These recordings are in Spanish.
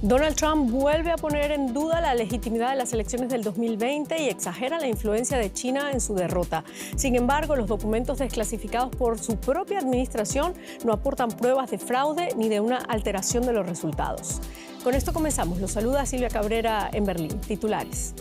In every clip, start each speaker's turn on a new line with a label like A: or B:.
A: Donald Trump vuelve a poner en duda la legitimidad de las elecciones del 2020 y exagera la influencia de China en su derrota. Sin embargo, los documentos desclasificados por su propia administración no aportan pruebas de fraude ni de una alteración de los resultados. Con esto comenzamos. Los saluda Silvia Cabrera en Berlín. Titulares.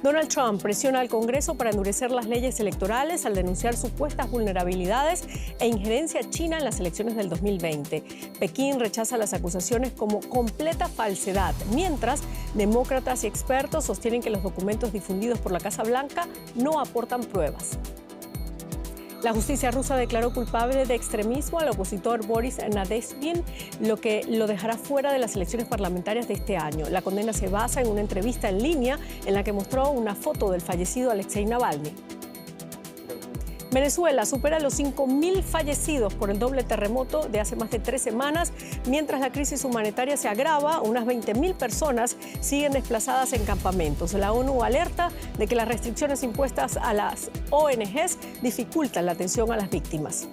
A: Donald Trump presiona al Congreso para endurecer las leyes electorales al denunciar supuestas vulnerabilidades e injerencia china en las elecciones del 2020. Pekín rechaza las acusaciones como completa falsedad, mientras demócratas y expertos sostienen que los documentos difundidos por la Casa Blanca no aportan pruebas. La justicia rusa declaró culpable de extremismo al opositor Boris Nadezhdin, lo que lo dejará fuera de las elecciones parlamentarias de este año. La condena se basa en una entrevista en línea en la que mostró una foto del fallecido Alexei Navalny. Venezuela supera los 5.000 fallecidos por el doble terremoto de hace más de 3 semanas. Mientras la crisis humanitaria se agrava, unas 20.000 personas siguen desplazadas en campamentos. La ONU alerta de que las restricciones impuestas a las ONGs dificultan la atención a las víctimas.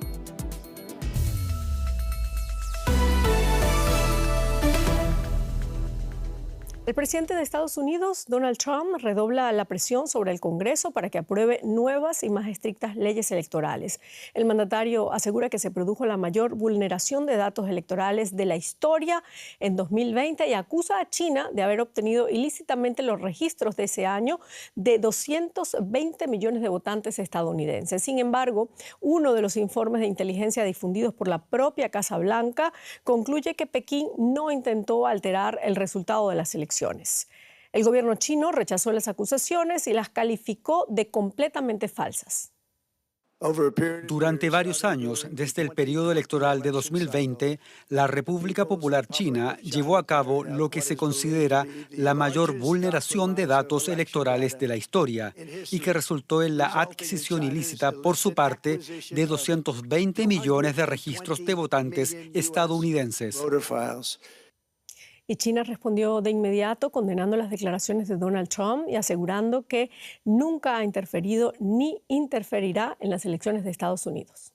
A: El presidente de Estados Unidos, Donald Trump, redobla la presión sobre el Congreso para que apruebe nuevas y más estrictas leyes electorales. El mandatario asegura que se produjo la mayor vulneración de datos electorales de la historia en 2020 y acusa a China de haber obtenido ilícitamente los registros de ese año de 220 millones de votantes estadounidenses. Sin embargo, uno de los informes de inteligencia difundidos por la propia Casa Blanca concluye que Pekín no intentó alterar el resultado de las elecciones. El gobierno chino rechazó las acusaciones y las calificó de completamente falsas.
B: Durante varios años, desde el periodo electoral de 2020, la República Popular China llevó a cabo lo que se considera la mayor vulneración de datos electorales de la historia y que resultó en la adquisición ilícita por su parte de 220 millones de registros de votantes estadounidenses.
A: Y China respondió de inmediato condenando las declaraciones de Donald Trump y asegurando que nunca ha interferido ni interferirá en las elecciones de Estados Unidos.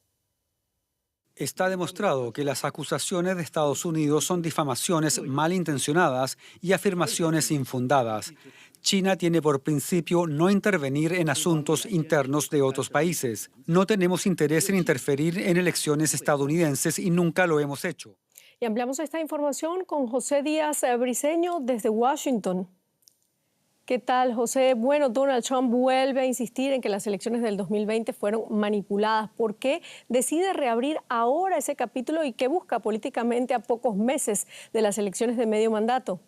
B: Está demostrado que las acusaciones de Estados Unidos son difamaciones malintencionadas y afirmaciones infundadas. China tiene por principio no intervenir en asuntos internos de otros países. No tenemos interés en interferir en elecciones estadounidenses y nunca lo hemos hecho.
A: Y ampliamos esta información con José Díaz Briceño desde Washington. ¿Qué tal, José? Bueno, Donald Trump vuelve a insistir en que las elecciones del 2020 fueron manipuladas. ¿Por qué decide reabrir ahora ese capítulo y qué busca políticamente a pocos meses de las elecciones de medio mandato?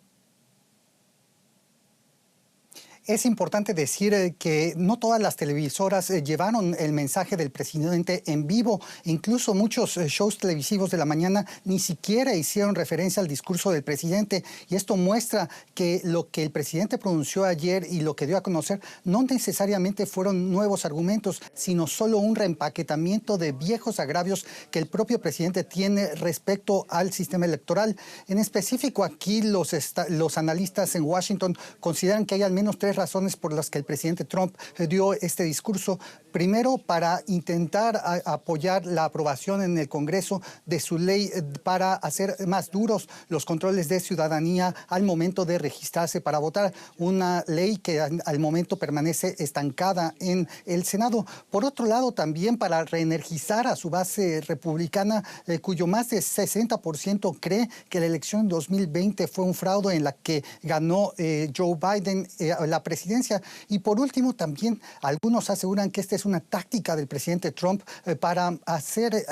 C: Es importante decir que no todas las televisoras llevaron el mensaje del presidente en vivo. Incluso muchos shows televisivos de la mañana ni siquiera hicieron referencia al discurso del presidente. Y esto muestra que lo que el presidente pronunció ayer y lo que dio a conocer no necesariamente fueron nuevos argumentos, sino solo un reempaquetamiento de viejos agravios que el propio presidente tiene respecto al sistema electoral. En específico, aquí los analistas en Washington consideran que hay al menos 3 razones por las que el presidente Trump dio este discurso. Primero, para intentar apoyar la aprobación en el Congreso de su ley para hacer más duros los controles de ciudadanía al momento de registrarse para votar. Una ley que al momento permanece estancada en el Senado. Por otro lado, también para reenergizar a su base republicana, cuyo más de 60% cree que la elección 2020 fue un fraude en la que ganó Joe Biden la presidencia. Y por último, también algunos aseguran que esta es una táctica del presidente Trump para hacer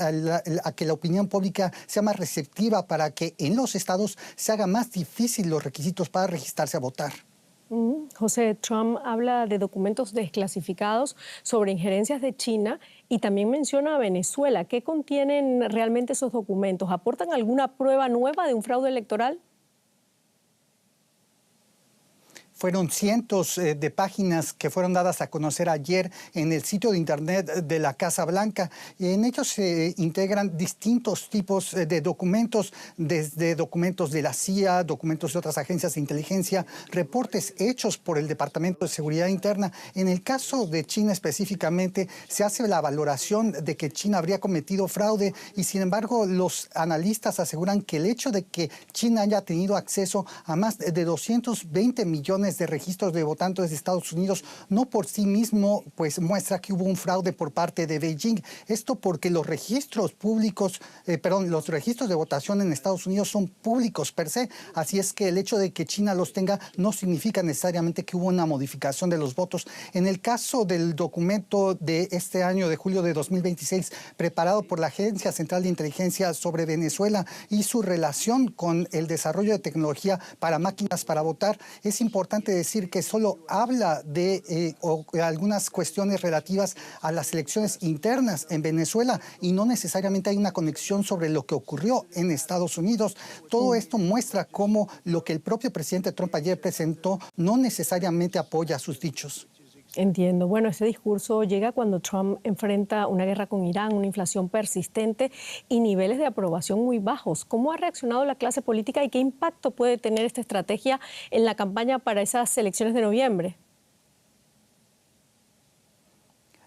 C: a que la opinión pública sea más receptiva, para que en los estados se haga más difícil los requisitos para registrarse a votar.
A: José, Trump habla de documentos desclasificados sobre injerencias de China y también menciona a Venezuela. ¿Qué contienen realmente esos documentos? ¿Aportan alguna prueba nueva de un fraude electoral?
C: Fueron cientos de páginas que fueron dadas a conocer ayer en el sitio de internet de la Casa Blanca. En ellos se integran distintos tipos de documentos, desde documentos de la CIA, documentos de otras agencias de inteligencia, reportes hechos por el Departamento de Seguridad Interna. En el caso de China específicamente, se hace la valoración de que China habría cometido fraude y, sin embargo, los analistas aseguran que el hecho de que China haya tenido acceso a más de 220 millones de registros de votantes de Estados Unidos no por sí mismo pues muestra que hubo un fraude por parte de Beijing. Esto porque los registros públicos, los registros de votación en Estados Unidos son públicos per se, así es que el hecho de que China los tenga no significa necesariamente que hubo una modificación de los votos. En el caso del documento de este año, de julio de 2026, preparado por la Agencia Central de Inteligencia sobre Venezuela y su relación con el desarrollo de tecnología para máquinas para votar, es importante decir que solo habla de algunas cuestiones relativas a las elecciones internas en Venezuela y no necesariamente hay una conexión sobre lo que ocurrió en Estados Unidos. Todo esto muestra cómo lo que el propio presidente Trump ayer presentó no necesariamente apoya sus dichos.
A: Entiendo. Bueno, este discurso llega cuando Trump enfrenta una guerra con Irán, una inflación persistente y niveles de aprobación muy bajos. ¿Cómo ha reaccionado la clase política y qué impacto puede tener esta estrategia en la campaña para esas elecciones de noviembre?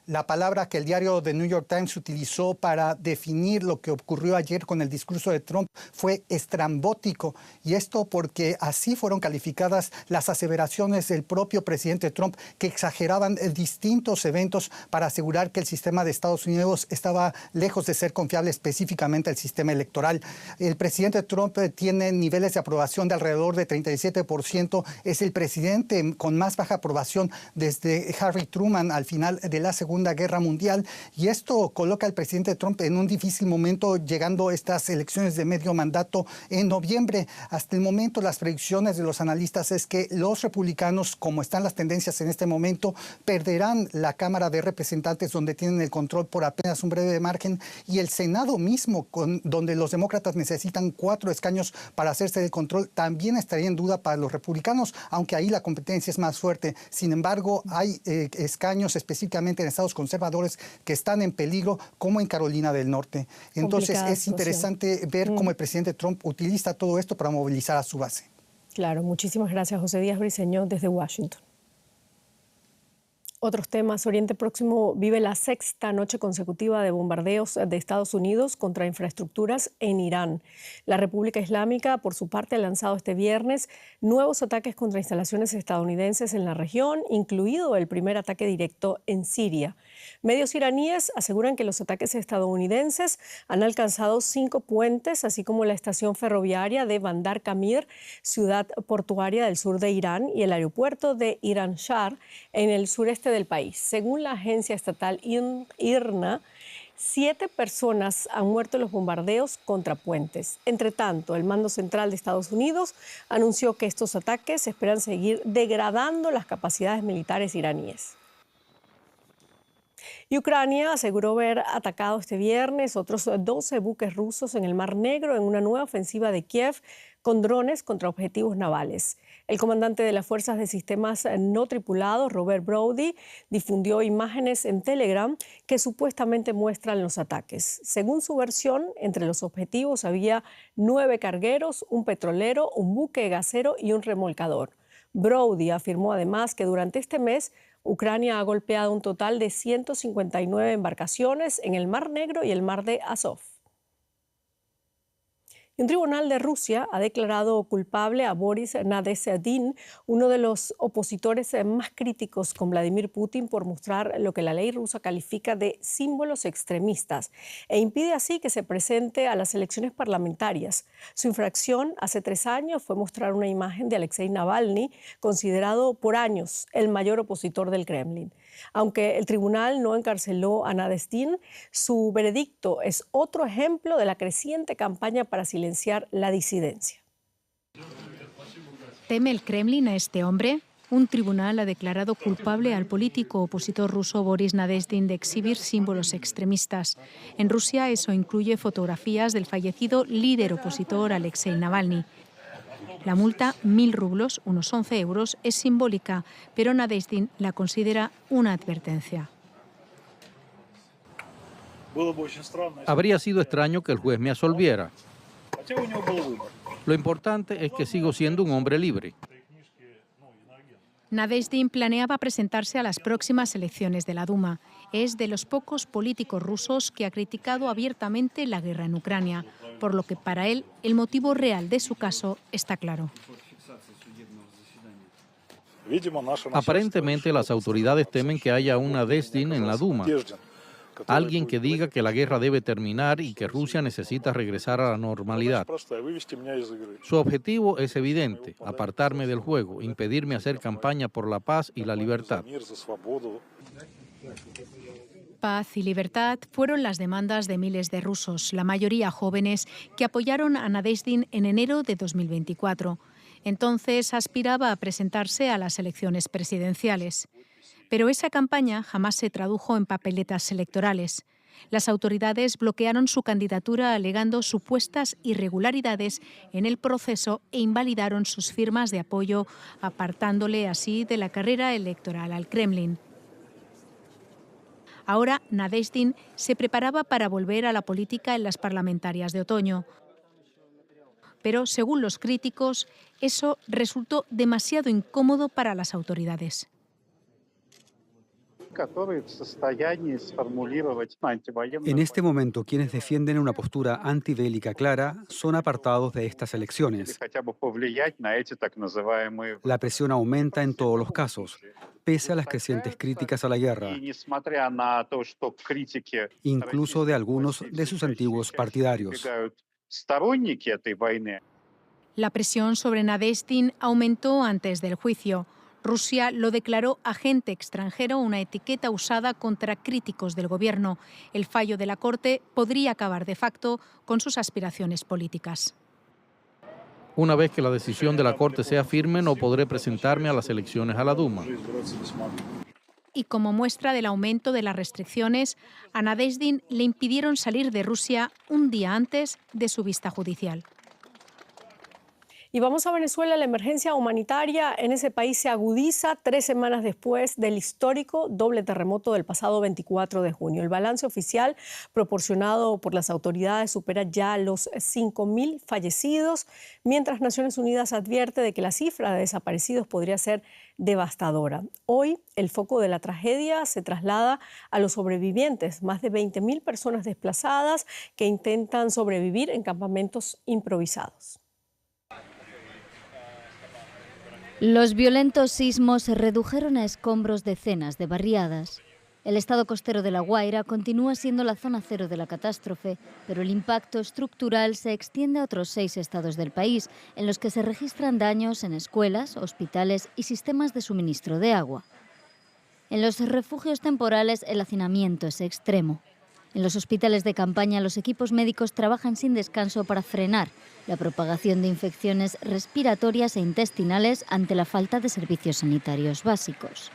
C: La palabra que el diario The New York Times utilizó para definir lo que ocurrió ayer con el discurso de Trump fue estrambótico. Y esto porque así fueron calificadas las aseveraciones del propio presidente Trump, que exageraban distintos eventos para asegurar que el sistema de Estados Unidos estaba lejos de ser confiable, específicamente el sistema electoral. El presidente Trump tiene niveles de aprobación de alrededor de 37%. Es el presidente con más baja aprobación desde Harry Truman al final de la Segunda Guerra Mundial, y esto coloca al presidente Trump en un difícil momento llegando a estas elecciones de medio mandato en noviembre. Hasta el momento las predicciones de los analistas es que los republicanos, como están las tendencias en este momento, perderán la Cámara de Representantes, donde tienen el control por apenas un breve margen, y el Senado mismo, donde los demócratas necesitan 4 escaños para hacerse del control, también estaría en duda para los republicanos, aunque ahí la competencia es más fuerte. Sin embargo, hay escaños específicamente en Estados conservadores que están en peligro, como en Carolina del Norte. Entonces es interesante ver cómo el presidente Trump utiliza todo esto para movilizar a su base.
A: Claro, muchísimas gracias, José Díaz Briceño, desde Washington. Otros temas. Oriente Próximo vive la 6ª noche consecutiva de bombardeos de Estados Unidos contra infraestructuras en Irán. La República Islámica, por su parte, ha lanzado este viernes nuevos ataques contra instalaciones estadounidenses en la región, incluido el primer ataque directo en Siria. Medios iraníes aseguran que los ataques estadounidenses han alcanzado 5 puentes, así como la estación ferroviaria de Bandar Kamir, ciudad portuaria del sur de Irán, y el aeropuerto de Iran Shah, en el sureste del país. Según la agencia estatal IRNA, 7 personas han muerto en los bombardeos contra puentes. Entre tanto, el Mando Central de Estados Unidos anunció que estos ataques esperan seguir degradando las capacidades militares iraníes. Y Ucrania aseguró haber atacado este viernes otros 12 buques rusos en el Mar Negro en una nueva ofensiva de Kiev con drones contra objetivos navales. El comandante de las Fuerzas de Sistemas No Tripulados, Robert Brody, difundió imágenes en Telegram que supuestamente muestran los ataques. Según su versión, entre los objetivos había 9 cargueros, un petrolero, un buque gasero y un remolcador. Brody afirmó además que durante este mes Ucrania ha golpeado un total de 159 embarcaciones en el Mar Negro y el Mar de Azov. Un tribunal de Rusia ha declarado culpable a Boris Nadezhdin, uno de los opositores más críticos con Vladimir Putin, por mostrar lo que la ley rusa califica de símbolos extremistas e impide así que se presente a las elecciones parlamentarias. Su infracción hace 3 años fue mostrar una imagen de Alexei Navalny, considerado por años el mayor opositor del Kremlin. Aunque el tribunal no encarceló a Nadezhdin, su veredicto es otro ejemplo de la creciente campaña para silenciar la disidencia.
D: ¿Teme el Kremlin a este hombre? Un tribunal ha declarado culpable al político opositor ruso Boris Nadezhdin de exhibir símbolos extremistas. En Rusia eso incluye fotografías del fallecido líder opositor Alexei Navalny. La multa, 1.000 rublos, unos 11 euros, es simbólica, pero Nadezdin la considera una advertencia.
E: Habría sido extraño que el juez me absolviera. Lo importante es que sigo siendo un hombre libre.
D: Nadezdin planeaba presentarse a las próximas elecciones de la Duma. Es de los pocos políticos rusos que ha criticado abiertamente la guerra en Ucrania, por lo que para él el motivo real de su caso está claro.
E: Aparentemente las autoridades temen que haya un Nadezdin en la Duma. Alguien que diga que la guerra debe terminar y que Rusia necesita regresar a la normalidad. Su objetivo es evidente: apartarme del juego, impedirme hacer campaña por la paz y la libertad.
D: Paz y libertad fueron las demandas de miles de rusos, la mayoría jóvenes, que apoyaron a Nadezdin en enero de 2024. Entonces aspiraba a presentarse a las elecciones presidenciales. Pero esa campaña jamás se tradujo en papeletas electorales. Las autoridades bloquearon su candidatura alegando supuestas irregularidades en el proceso e invalidaron sus firmas de apoyo, apartándole así de la carrera electoral al Kremlin. Ahora Nadezdin se preparaba para volver a la política en las parlamentarias de otoño. Pero, según los críticos, eso resultó demasiado incómodo para las autoridades.
B: En este momento, quienes defienden una postura antibélica clara son apartados de estas elecciones. La presión aumenta en todos los casos, pese a las crecientes críticas a la guerra, incluso de algunos de sus antiguos partidarios.
D: La presión sobre Nadezdin aumentó antes del juicio. Rusia lo declaró agente extranjero, una etiqueta usada contra críticos del gobierno. El fallo de la Corte podría acabar de facto con sus aspiraciones políticas.
E: Una vez que la decisión de la Corte sea firme, no podré presentarme a las elecciones a la Duma.
D: Y como muestra del aumento de las restricciones, a Nadezdin le impidieron salir de Rusia un día antes de su vista judicial.
A: Y vamos a Venezuela. La emergencia humanitaria en ese país se agudiza 3 semanas después del histórico doble terremoto del pasado 24 de junio. El balance oficial proporcionado por las autoridades supera ya los 5.000 fallecidos, mientras Naciones Unidas advierte de que la cifra de desaparecidos podría ser devastadora. Hoy el foco de la tragedia se traslada a los sobrevivientes, más de 20.000 personas desplazadas que intentan sobrevivir en campamentos improvisados.
F: Los violentos sismos se redujeron a escombros decenas de barriadas. El estado costero de La Guaira continúa siendo la zona cero de la catástrofe, pero el impacto estructural se extiende a otros 6 estados del país, en los que se registran daños en escuelas, hospitales y sistemas de suministro de agua. En los refugios temporales el hacinamiento es extremo. En los hospitales de campaña los equipos médicos trabajan sin descanso para frenar la propagación de infecciones respiratorias e intestinales ante la falta de servicios sanitarios básicos.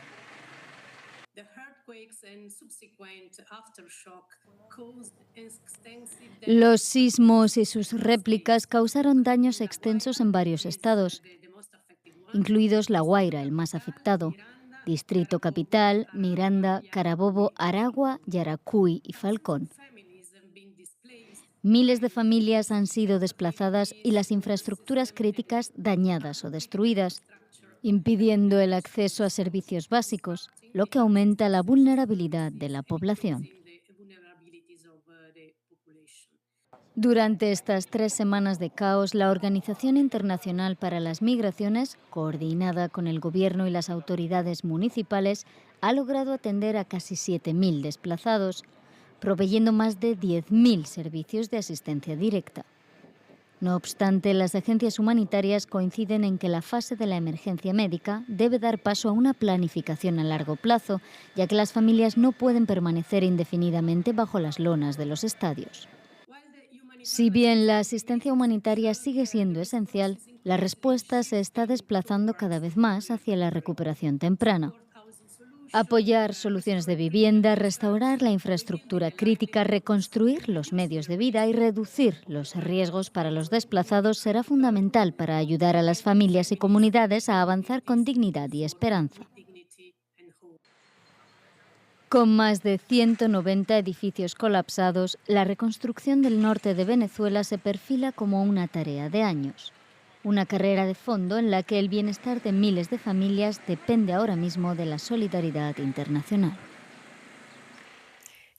F: Los sismos y sus réplicas causaron daños extensos en varios estados, incluidos La Guaira, el más afectado, Distrito Capital, Miranda, Carabobo, Aragua, Yaracuy y Falcón. Miles de familias han sido desplazadas y las infraestructuras críticas dañadas o destruidas, impidiendo el acceso a servicios básicos, lo que aumenta la vulnerabilidad de la población. Durante estas 3 semanas de caos, la Organización Internacional para las Migraciones, coordinada con el Gobierno y las autoridades municipales, ha logrado atender a casi 7.000 desplazados, proveyendo más de 10.000 servicios de asistencia directa. No obstante, las agencias humanitarias coinciden en que la fase de la emergencia médica debe dar paso a una planificación a largo plazo, ya que las familias no pueden permanecer indefinidamente bajo las lonas de los estadios. Si bien la asistencia humanitaria sigue siendo esencial, la respuesta se está desplazando cada vez más hacia la recuperación temprana. Apoyar soluciones de vivienda, restaurar la infraestructura crítica, reconstruir los medios de vida y reducir los riesgos para los desplazados será fundamental para ayudar a las familias y comunidades a avanzar con dignidad y esperanza. Con más de 190 edificios colapsados, la reconstrucción del norte de Venezuela se perfila como una tarea de años. Una carrera de fondo en la que el bienestar de miles de familias depende ahora mismo de la solidaridad internacional.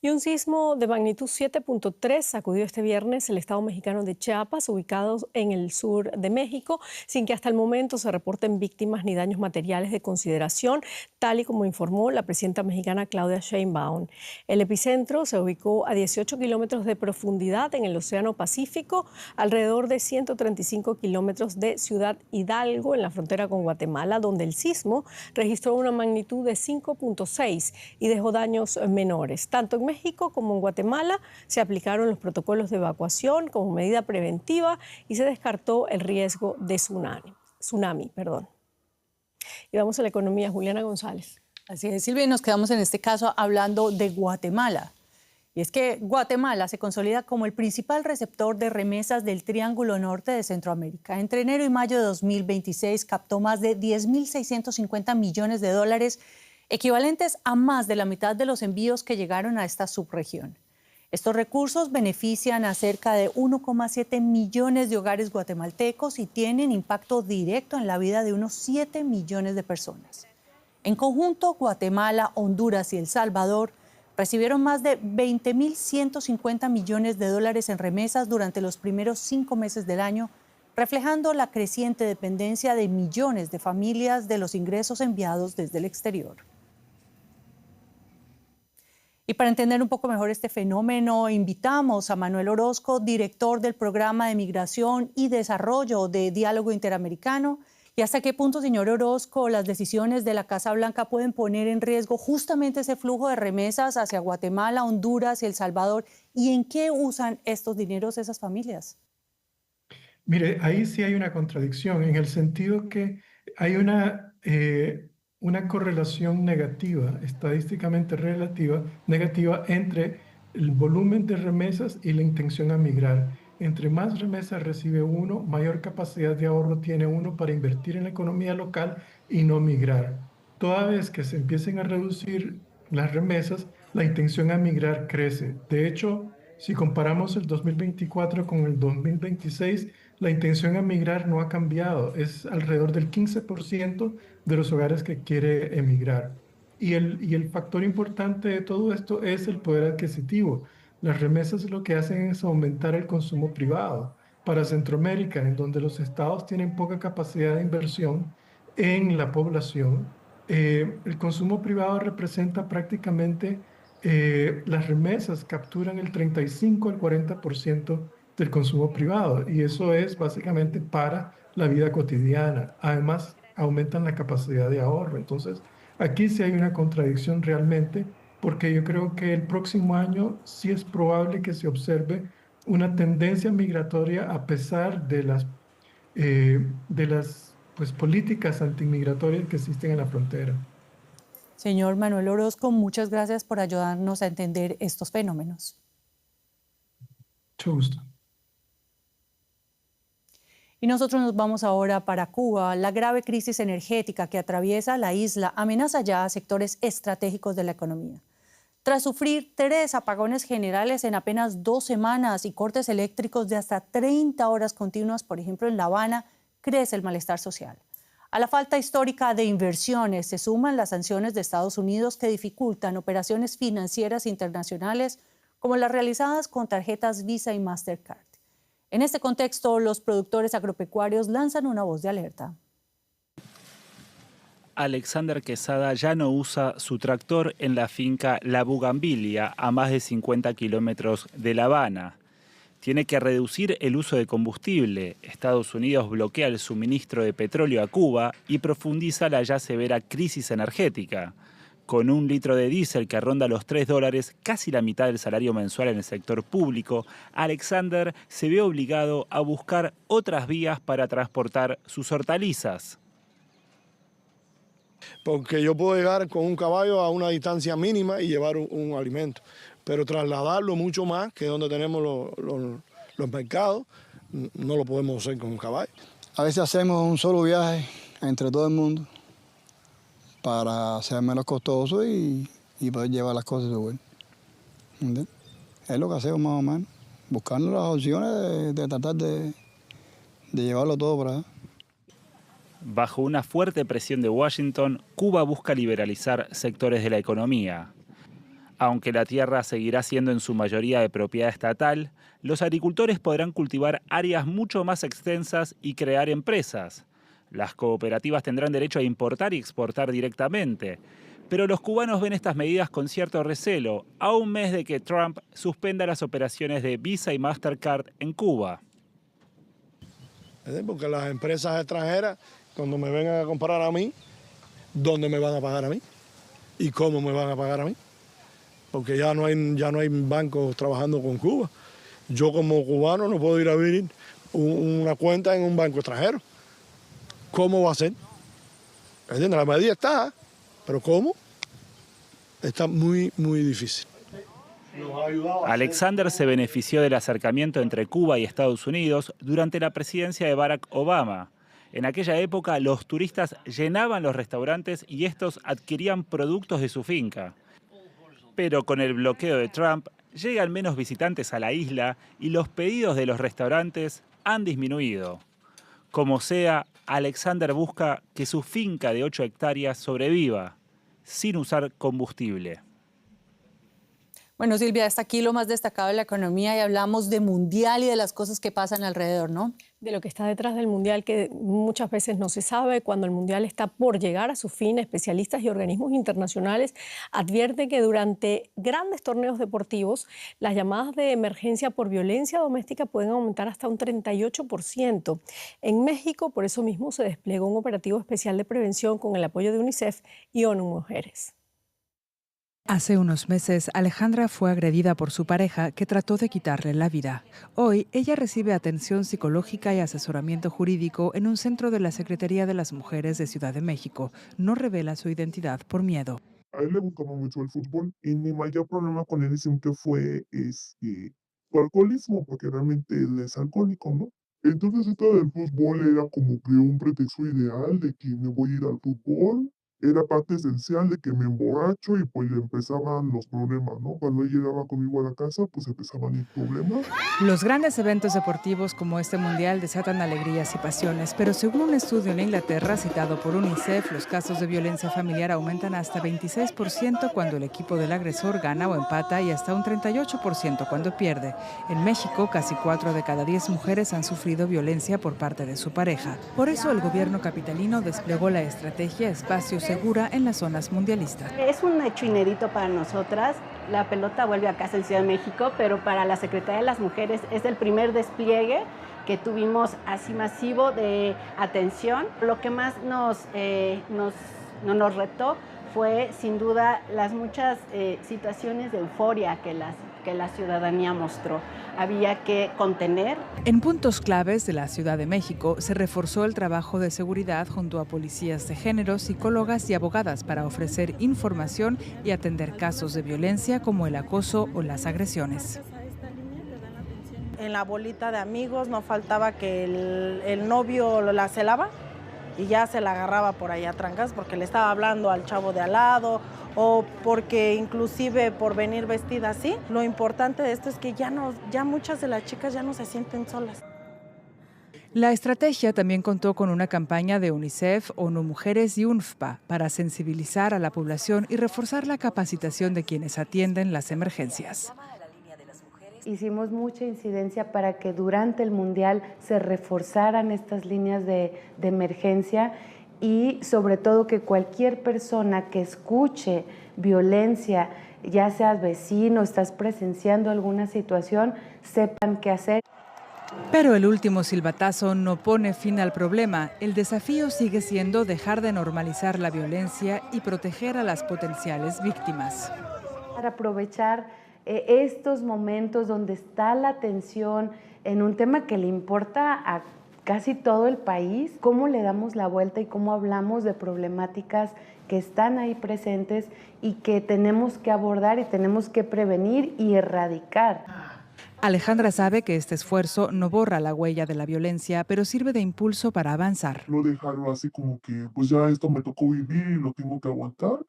A: Y un sismo de magnitud 7.3 sacudió este viernes el estado mexicano de Chiapas, ubicado en el sur de México, sin que hasta el momento se reporten víctimas ni daños materiales de consideración, tal y como informó la presidenta mexicana Claudia Sheinbaum. El epicentro se ubicó a 18 kilómetros de profundidad en el Océano Pacífico, alrededor de 135 kilómetros de Ciudad Hidalgo, en la frontera con Guatemala, donde el sismo registró una magnitud de 5.6 y dejó daños menores. Tanto en México como en Guatemala se aplicaron los protocolos de evacuación como medida preventiva y se descartó el riesgo de tsunami. Y vamos a la economía, Juliana González.
G: Así es, Silvia, y nos quedamos en este caso hablando de Guatemala. Y es que Guatemala se consolida como el principal receptor de remesas del Triángulo Norte de Centroamérica. Entre enero y mayo de 2026 captó más de 10.650 millones de dólares, equivalentes a más de la mitad de los envíos que llegaron a esta subregión. Estos recursos benefician a cerca de 1,7 millones de hogares guatemaltecos y tienen impacto directo en la vida de unos 7 millones de personas. En conjunto, Guatemala, Honduras y El Salvador recibieron más de 20.150 millones de dólares en remesas durante los primeros 5 meses del año, reflejando la creciente dependencia de millones de familias de los ingresos enviados desde el exterior. Y para entender un poco mejor este fenómeno, invitamos a Manuel Orozco, director del Programa de Migración y Desarrollo de Diálogo Interamericano. ¿Y hasta qué punto, señor Orozco, las decisiones de la Casa Blanca pueden poner en riesgo justamente ese flujo de remesas hacia Guatemala, Honduras y El Salvador? ¿Y en qué usan estos dineros esas familias?
H: Mire, ahí sí hay una contradicción, en el sentido que hay una correlación negativa, estadísticamente negativa, entre el volumen de remesas y la intención a migrar. Entre más remesas recibe uno, mayor capacidad de ahorro tiene uno para invertir en la economía local y no migrar. Toda vez que se empiecen a reducir las remesas, la intención a migrar crece. De hecho, si comparamos el 2024 con el 2026, la intención a migrar no ha cambiado. Es alrededor del 15% de los hogares que quiere emigrar. Y el factor importante de todo esto es el poder adquisitivo. Las remesas lo que hacen es aumentar el consumo privado. Para Centroamérica, en donde los estados tienen poca capacidad de inversión en la población, el consumo privado representa prácticamente, las remesas capturan el 35 al 40% del consumo privado, y eso es básicamente para la vida cotidiana. Además, aumentan la capacidad de ahorro. Entonces, aquí sí hay una contradicción realmente, porque yo creo que el próximo año sí es probable que se observe una tendencia migratoria a pesar de las políticas antimigratorias que existen en la frontera.
G: Señor Manuel Orozco, muchas gracias por ayudarnos a entender estos fenómenos.
H: Mucho gusto.
G: Y nosotros nos vamos ahora para Cuba. La grave crisis energética que atraviesa la isla amenaza ya a sectores estratégicos de la economía. Tras sufrir 3 apagones generales en apenas 2 semanas y cortes eléctricos de hasta 30 horas continuas, por ejemplo en La Habana, crece el malestar social. A la falta histórica de inversiones se suman las sanciones de Estados Unidos que dificultan operaciones financieras internacionales como las realizadas con tarjetas Visa y Mastercard. En este contexto, los productores agropecuarios lanzan una voz de alerta.
I: Alexander Quesada ya no usa su tractor en la finca La Bugambilia, a más de 50 kilómetros de La Habana. Tiene que reducir el uso de combustible. Estados Unidos bloquea el suministro de petróleo a Cuba y profundiza la ya severa crisis energética. Con 1 litro de diésel que ronda los $3, casi la mitad del salario mensual en el sector público, Alexander se ve obligado a buscar otras vías para transportar sus hortalizas.
J: Porque yo puedo llegar con un caballo a una distancia mínima y llevar un alimento, pero trasladarlo mucho más que donde tenemos los mercados, no lo podemos hacer con un caballo.
K: A veces hacemos un solo viaje entre todo el mundo para ser menos costoso y poder llevar las cosas de vuelta. ¿Entiendes? Es lo que hacemos más o menos, buscando las opciones de tratar de llevarlo todo por allá.
I: Bajo una fuerte presión de Washington, Cuba busca liberalizar sectores de la economía. Aunque la tierra seguirá siendo en su mayoría de propiedad estatal, los agricultores podrán cultivar áreas mucho más extensas y crear empresas. Las cooperativas tendrán derecho a importar y exportar directamente. Pero los cubanos ven estas medidas con cierto recelo, a un mes de que Trump suspenda las operaciones de Visa y Mastercard en Cuba.
J: Porque las empresas extranjeras, cuando me vengan a comprar a mí, ¿dónde me van a pagar a mí? ¿Y cómo me van a pagar a mí? Porque ya no hay bancos trabajando con Cuba. Yo como cubano no puedo ir a abrir una cuenta en un banco extranjero. ¿Cómo va a ser? ¿Entiendes? La medida está, pero ¿cómo? Está muy, muy difícil.
I: Alexander se benefició del acercamiento entre Cuba y Estados Unidos durante la presidencia de Barack Obama. En aquella época, los turistas llenaban los restaurantes y estos adquirían productos de su finca. Pero con el bloqueo de Trump, llegan menos visitantes a la isla y los pedidos de los restaurantes han disminuido. Como sea, Alexander busca que su finca de 8 hectáreas sobreviva, sin usar combustible.
G: Bueno, Silvia, hasta aquí lo más destacado de la economía y hablamos de mundial y de las cosas que pasan alrededor, ¿no?
A: De lo que está detrás del mundial, que muchas veces no se sabe. Cuando el mundial está por llegar a su fin, especialistas y organismos internacionales advierten que durante grandes torneos deportivos, las llamadas de emergencia por violencia doméstica pueden aumentar hasta un 38%. En México, por eso mismo, se desplegó un operativo especial de prevención con el apoyo de UNICEF y ONU Mujeres.
L: Hace unos meses, Alejandra fue agredida por su pareja, que trató de quitarle la vida. Hoy, ella recibe atención psicológica y asesoramiento jurídico en un centro de la Secretaría de las Mujeres de Ciudad de México. No revela su identidad por miedo.
M: A él le gustaba mucho el fútbol y mi mayor problema con él siempre fue su alcoholismo, porque realmente él es alcohólico, ¿no? Entonces esto del fútbol era como que un pretexto ideal de que me voy a ir al fútbol. Era parte esencial de que me emborracho y pues empezaban los problemas, ¿no? Cuando él llegaba conmigo a la casa, pues empezaban los problemas.
L: Los grandes eventos deportivos como este mundial desatan alegrías y pasiones, pero según un estudio en Inglaterra citado por UNICEF, los casos de violencia familiar aumentan hasta 26% cuando el equipo del agresor gana o empata y hasta un 38% cuando pierde. En México, casi 4 de cada 10 mujeres han sufrido violencia por parte de su pareja. Por eso el gobierno capitalino desplegó la estrategia Espacios Segura en las zonas mundialistas.
N: Es un hecho inédito para nosotras. La pelota vuelve a casa en Ciudad de México, pero para la Secretaría de las Mujeres es el primer despliegue que tuvimos así masivo de atención. Lo que más nos retó fue sin duda las muchas situaciones de euforia que la ciudadanía mostró. Había que contener.
L: En puntos claves de la Ciudad de México se reforzó el trabajo de seguridad junto a policías de género, psicólogas y abogadas para ofrecer información y atender casos de violencia como el acoso o las agresiones.
O: En la bolita de amigos no faltaba que el novio la celaba y ya se la agarraba por allá a trancas porque le estaba hablando al chavo de al lado o porque inclusive por venir vestida así. Lo importante de esto es que ya muchas de las chicas ya no se sienten solas.
L: La estrategia también contó con una campaña de UNICEF, ONU Mujeres y UNFPA para sensibilizar a la población y reforzar la capacitación de quienes atienden las emergencias.
P: Hicimos mucha incidencia para que durante el Mundial se reforzaran estas líneas de emergencia y sobre todo que cualquier persona que escuche violencia, ya seas vecino, estás presenciando alguna situación, sepan qué hacer.
L: Pero el último silbatazo no pone fin al problema. El desafío sigue siendo dejar de normalizar la violencia y proteger a las potenciales víctimas.
P: Para aprovechar estos momentos donde está la atención en un tema que le importa a casi todo el país, cómo le damos la vuelta y cómo hablamos de problemáticas que están ahí presentes y que tenemos que abordar y tenemos que prevenir y erradicar.
L: Alejandra sabe que este esfuerzo no borra la huella de la violencia, pero sirve de impulso para avanzar.
M: No dejarlo así como que, pues ya esto me tocó vivir y lo tengo que aguantar,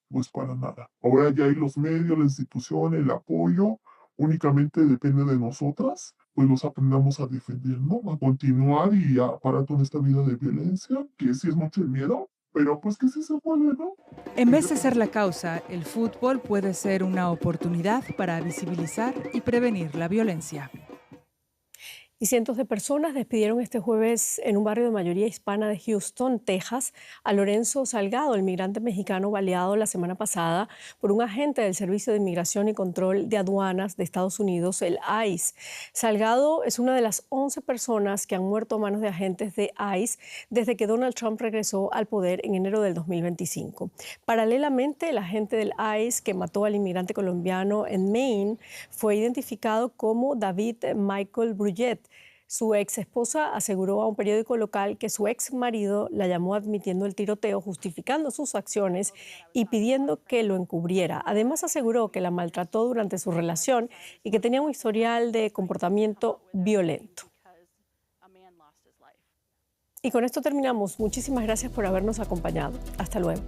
M: pues para nada. Ahora ya hay los medios, la institución, el apoyo, únicamente depende de nosotras, pues nos aprendamos a defender, ¿no? A continuar y a parar con esta vida de violencia, que sí es mucho el miedo, pero pues que sí se puede, ¿no?
L: En vez de ser la causa, el fútbol puede ser una oportunidad para visibilizar y prevenir la violencia.
A: Y cientos de personas despidieron este jueves en un barrio de mayoría hispana de Houston, Texas, a Lorenzo Salgado, el migrante mexicano baleado la semana pasada por un agente del Servicio de Inmigración y Control de Aduanas de Estados Unidos, el ICE. Salgado es una de las 11 personas que han muerto a manos de agentes de ICE desde que Donald Trump regresó al poder en enero del 2025. Paralelamente, el agente del ICE que mató al inmigrante colombiano en Maine fue identificado como David Michael Brullet. Su ex esposa aseguró a un periódico local que su ex marido la llamó admitiendo el tiroteo, justificando sus acciones y pidiendo que lo encubriera. Además, aseguró que la maltrató durante su relación y que tenía un historial de comportamiento violento. Y con esto terminamos. Muchísimas gracias por habernos acompañado. Hasta luego.